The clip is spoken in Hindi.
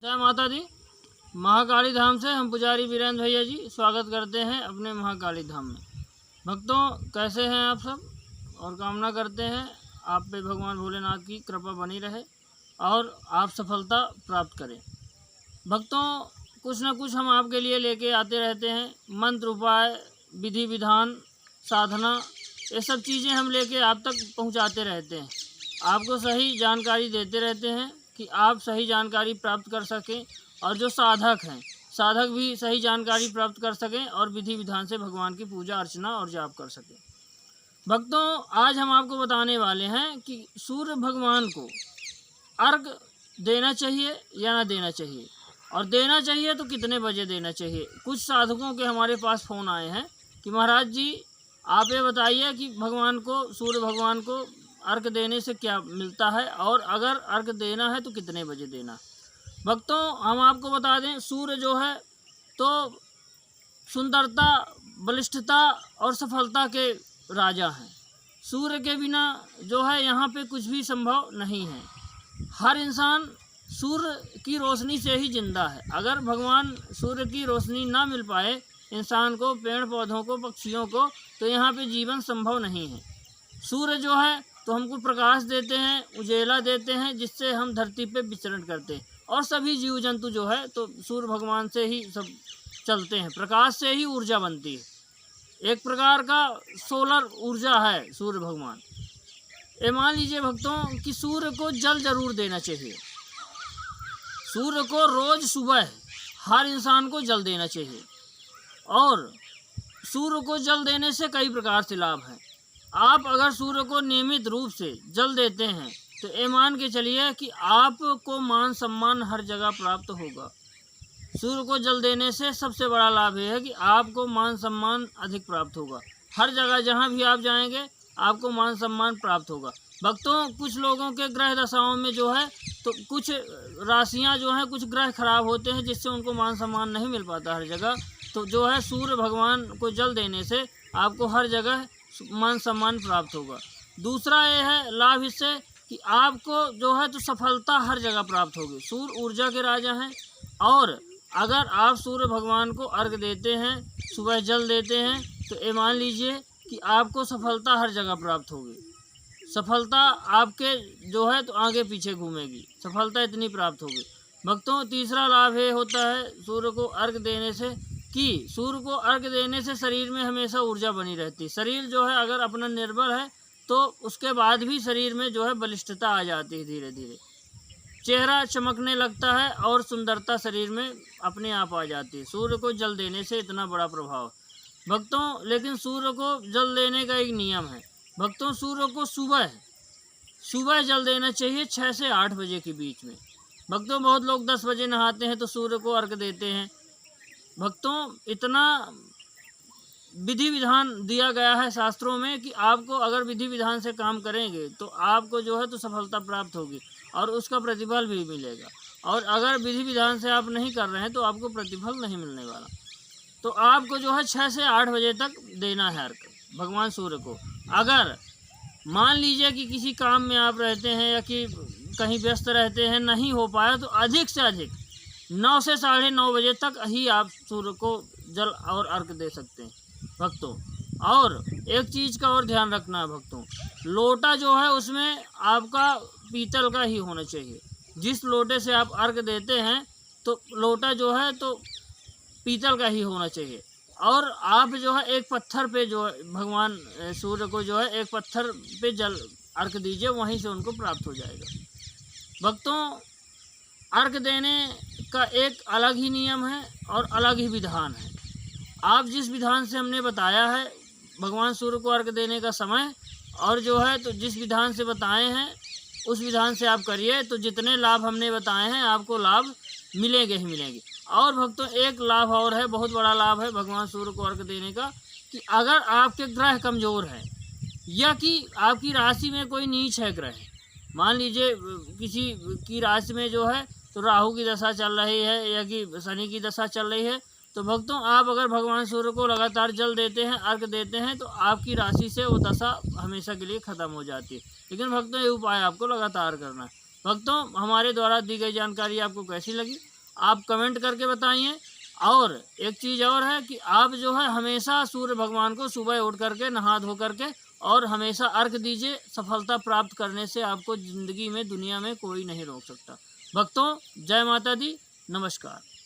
जय माता दी। महाकाली धाम से हम पुजारी वीरेंद्र भैया जी स्वागत करते हैं अपने महाकाली धाम में। भक्तों, कैसे हैं आप सब? और कामना करते हैं आप पे भगवान भोलेनाथ की कृपा बनी रहे और आप सफलता प्राप्त करें। भक्तों, कुछ न कुछ हम आपके लिए लेके आते रहते हैं। मंत्र, उपाय, विधि विधान, साधना, ये सब चीज़ें हम लेके आप तक पहुंचाते रहते हैं। आपको सही जानकारी देते रहते हैं कि आप सही जानकारी प्राप्त कर सकें और जो साधक हैं, साधक भी सही जानकारी प्राप्त कर सकें और विधि विधान से भगवान की पूजा अर्चना और जाप कर सकें। भक्तों, आज हम आपको बताने वाले हैं कि सूर्य भगवान को अर्घ देना चाहिए या ना देना चाहिए, और देना चाहिए तो कितने बजे देना चाहिए। कुछ साधकों के हमारे पास फ़ोन आए हैं कि महाराज जी, आप ये बताइए कि भगवान को, सूर्य भगवान को अर्घ देने से क्या मिलता है, और अगर अर्घ देना है तो कितने बजे देना। भक्तों, हम आपको बता दें, सूर्य जो है तो सुंदरता, बलिष्ठता और सफलता के राजा हैं। सूर्य के बिना जो है यहाँ पे कुछ भी संभव नहीं है। हर इंसान सूर्य की रोशनी से ही जिंदा है। अगर भगवान सूर्य की रोशनी ना मिल पाए इंसान को, पेड़ पौधों को, पक्षियों को, तो यहाँ पे जीवन संभव नहीं है। सूर्य जो है तो हमको प्रकाश देते हैं, उजेला देते हैं, जिससे हम धरती पे विचरण करते हैं। और सभी जीव जंतु जो है तो सूर्य भगवान से ही सब चलते हैं। प्रकाश से ही ऊर्जा बनती है। एक प्रकार का सोलर ऊर्जा है सूर्य भगवान। ये मान लीजिए भक्तों कि सूर्य को जल जरूर देना चाहिए। सूर्य को रोज सुबह हर इंसान को जल देना चाहिए। और सूर्य को जल देने से कई प्रकार से लाभ हैं। आप अगर सूर्य को नियमित रूप से जल देते हैं तो ये मान के चलिए कि आपको मान सम्मान हर जगह प्राप्त होगा। सूर्य को जल देने से सबसे बड़ा लाभ यह है कि आपको मान सम्मान अधिक प्राप्त होगा। हर जगह जहाँ भी आप जाएंगे आपको मान सम्मान प्राप्त होगा। भक्तों, कुछ लोगों के ग्रह दशाओं में जो है तो कुछ राशियाँ जो हैं, कुछ ग्रह खराब होते हैं, जिससे उनको मान सम्मान नहीं मिल पाता हर जगह। तो जो है सूर्य भगवान को जल देने से आपको हर जगह मान सम्मान प्राप्त होगा। दूसरा ये है लाभ इससे कि आपको जो है तो सफलता हर जगह प्राप्त होगी। सूर्य ऊर्जा के राजा हैं, और अगर आप सूर्य भगवान को अर्घ देते हैं, सुबह जल देते हैं, तो ये मान लीजिए कि आपको सफलता हर जगह प्राप्त होगी। सफलता आपके जो है तो आगे पीछे घूमेगी, सफलता इतनी प्राप्त होगी। भक्तों, तीसरा लाभ ये होता है सूर्य को अर्घ देने से कि सूर्य को अर्घ देने से शरीर में हमेशा ऊर्जा बनी रहती है। शरीर जो है अगर अपना निर्बल है तो उसके बाद भी शरीर में जो है बलिष्ठता आ जाती है। धीरे धीरे चेहरा चमकने लगता है और सुंदरता शरीर में अपने आप आ जाती है। सूर्य को जल देने से इतना बड़ा प्रभाव। भक्तों, लेकिन सूर्य को जल देने का एक नियम है। भक्तों, सूर्य को सुबह जल देना चाहिए 6 से 8 बजे के बीच में। भक्तों, बहुत लोग 10 बजे नहाते हैं तो सूर्य को अर्घ देते हैं। भक्तों, इतना विधि विधान दिया गया है शास्त्रों में कि आपको अगर विधि विधान से काम करेंगे तो आपको जो है तो सफलता प्राप्त होगी और उसका प्रतिफल भी मिलेगा। और अगर विधि विधान से आप नहीं कर रहे हैं तो आपको प्रतिफल नहीं मिलने वाला। तो आपको जो है 6 से 8 बजे तक देना है अर्घ भगवान सूर्य को। अगर मान लीजिए कि किसी काम में आप रहते हैं या कि कहीं व्यस्त रहते हैं, नहीं हो पाया, तो अधिक से अधिक 9 से 9:30 बजे तक ही आप सूर्य को जल और अर्घ दे सकते हैं भक्तों। और एक चीज़ का और ध्यान रखना है भक्तों, लोटा जो है उसमें आपका पीतल का ही होना चाहिए। जिस लोटे से आप अर्घ देते हैं तो लोटा जो है तो पीतल का ही होना चाहिए। और आप जो है एक पत्थर पे जो है भगवान सूर्य को जो है एक पत्थर पे जल अर्घ दीजिए, वहीं से उनको प्राप्त हो जाएगा। भक्तों, अर्घ देने का एक अलग ही नियम है और अलग ही विधान है। आप जिस विधान से हमने बताया है भगवान सूर्य को अर्घ देने का समय, और जो है तो जिस विधान से बताए हैं उस विधान से आप करिए, तो जितने लाभ हमने बताए हैं आपको लाभ मिलेंगे ही मिलेंगे। और भक्तों, एक लाभ और है, बहुत बड़ा लाभ है भगवान सूर्य को अर्घ देने का, कि अगर आपके ग्रह कमज़ोर हैं या कि आपकी राशि में कोई नीच है ग्रह, मान लीजिए किसी की राशि में जो है तो राहु की दशा चल रही है या कि शनि की दशा चल रही है, तो भक्तों आप अगर भगवान सूर्य को लगातार जल देते हैं, अर्घ देते हैं, तो आपकी राशि से वो दशा हमेशा के लिए ख़त्म हो जाती है। लेकिन भक्तों, ये उपाय आपको लगातार करना है। भक्तों, हमारे द्वारा दी गई जानकारी आपको कैसी लगी आप कमेंट करके बताइए। और एक चीज़ और है कि आप जो है हमेशा सूर्य भगवान को सुबह उठ करके नहा धो करके और हमेशा अर्घ दीजिए। सफलता प्राप्त करने से आपको ज़िंदगी में दुनिया में कोई नहीं रोक सकता। भक्तों, जय माता दी, नमस्कार।